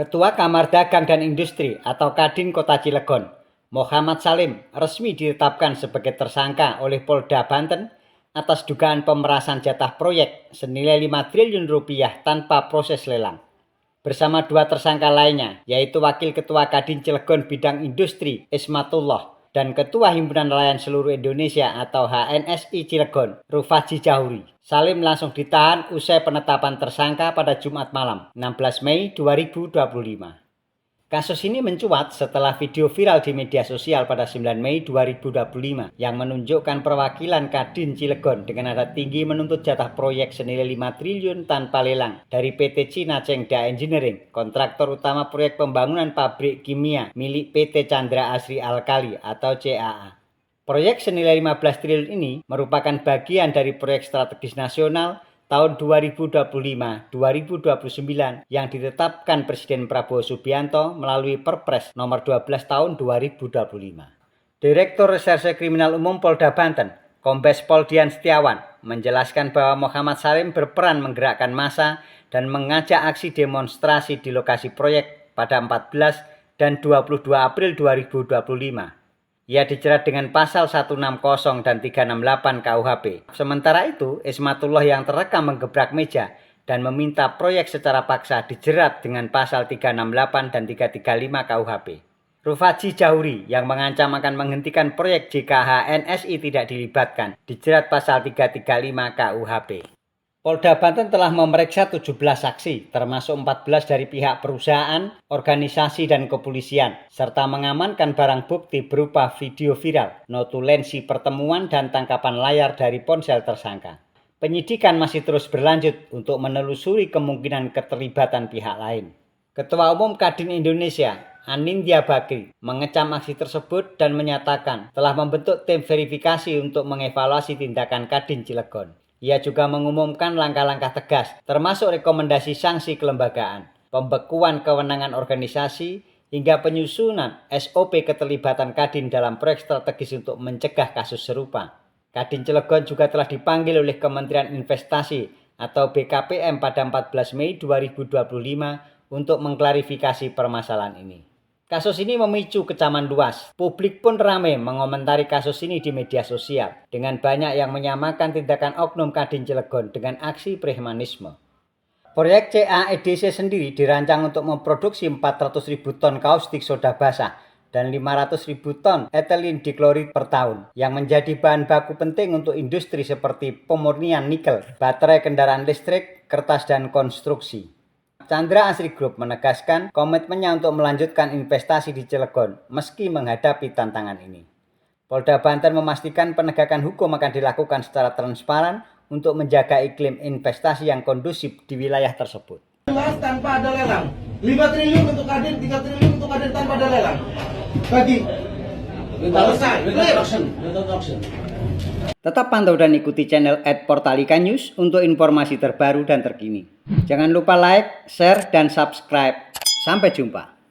Ketua Kamar Dagang dan Industri atau Kadin Kota Cilegon, Muhammad Salim, resmi ditetapkan sebagai tersangka oleh Polda Banten atas dugaan pemerasan jatah proyek senilai 5 triliun rupiah tanpa proses lelang. Bersama dua tersangka lainnya, yaitu Wakil Ketua Kadin Cilegon Bidang Industri Ismatullah dan Ketua Himpunan Nelayan Seluruh Indonesia atau HNSI Cilegon, Rufaji Jahuri. Salim langsung ditahan usai penetapan tersangka pada Jumat malam, 16 Mei 2025. Kasus ini mencuat setelah video viral di media sosial pada 9 Mei 2025 yang menunjukkan perwakilan Kadin Cilegon dengan nada tinggi menuntut jatah proyek senilai 5 triliun tanpa lelang dari PT Cina Chengda Engineering, kontraktor utama proyek pembangunan pabrik kimia milik PT Chandra Asri Alkali atau CAA. Proyek senilai 15 triliun ini merupakan bagian dari proyek strategis nasional tahun 2025-2029 yang ditetapkan Presiden Prabowo Subianto melalui Perpres nomor 12 tahun 2025. Direktur Reserse Kriminal Umum Polda Banten, Kombes Pol Dian Setiawan, menjelaskan bahwa Muhammad Salim berperan menggerakkan massa dan mengajak aksi demonstrasi di lokasi proyek pada 14 dan 22 April 2025. Ia dijerat dengan pasal 160 dan 368 KUHP. Sementara itu, Ismatullah yang terekam menggebrak meja dan meminta proyek secara paksa dijerat dengan pasal 368 dan 335 KUHP. Rufaji Jahuri yang mengancam akan menghentikan proyek jika HNSI tidak dilibatkan dijerat pasal 335 KUHP. Polda Banten telah memeriksa 17 saksi, termasuk 14 dari pihak perusahaan, organisasi, dan kepolisian, serta mengamankan barang bukti berupa video viral, notulensi pertemuan, dan tangkapan layar dari ponsel tersangka. Penyidikan masih terus berlanjut untuk menelusuri kemungkinan keterlibatan pihak lain. Ketua Umum Kadin Indonesia, Anindya Bakri, mengecam aksi tersebut dan menyatakan telah membentuk tim verifikasi untuk mengevaluasi tindakan Kadin Cilegon. Ia juga mengumumkan langkah-langkah tegas, termasuk rekomendasi sanksi kelembagaan, pembekuan kewenangan organisasi, hingga penyusunan SOP keterlibatan Kadin dalam proyek strategis untuk mencegah kasus serupa. Kadin Cilegon juga telah dipanggil oleh Kementerian Investasi atau BKPM pada 14 Mei 2025 untuk mengklarifikasi permasalahan ini. Kasus ini memicu kecaman luas. Publik pun ramai mengomentari kasus ini di media sosial, dengan banyak yang menyamakan tindakan oknum Kadin Cilegon dengan aksi premanisme. Proyek CAEDC sendiri dirancang untuk memproduksi 400.000 ton kaustik soda basah dan 500.000 ton ethylene diklorid per tahun, yang menjadi bahan baku penting untuk industri seperti pemurnian nikel, baterai kendaraan listrik, kertas, dan konstruksi. Chandra Asri Group menegaskan komitmennya untuk melanjutkan investasi di Cilegon meski menghadapi tantangan ini. Polda Banten memastikan penegakan hukum akan dilakukan secara transparan untuk menjaga iklim investasi yang kondusif di wilayah tersebut. Tanpa ada lelang, 5 triliun untuk Kadin, 3 triliun untuk Kadin tanpa ada lelang. Bagi Tetap pantau dan ikuti channel @portalika news untuk informasi terbaru dan terkini. Jangan lupa like, share, dan subscribe. Sampai jumpa.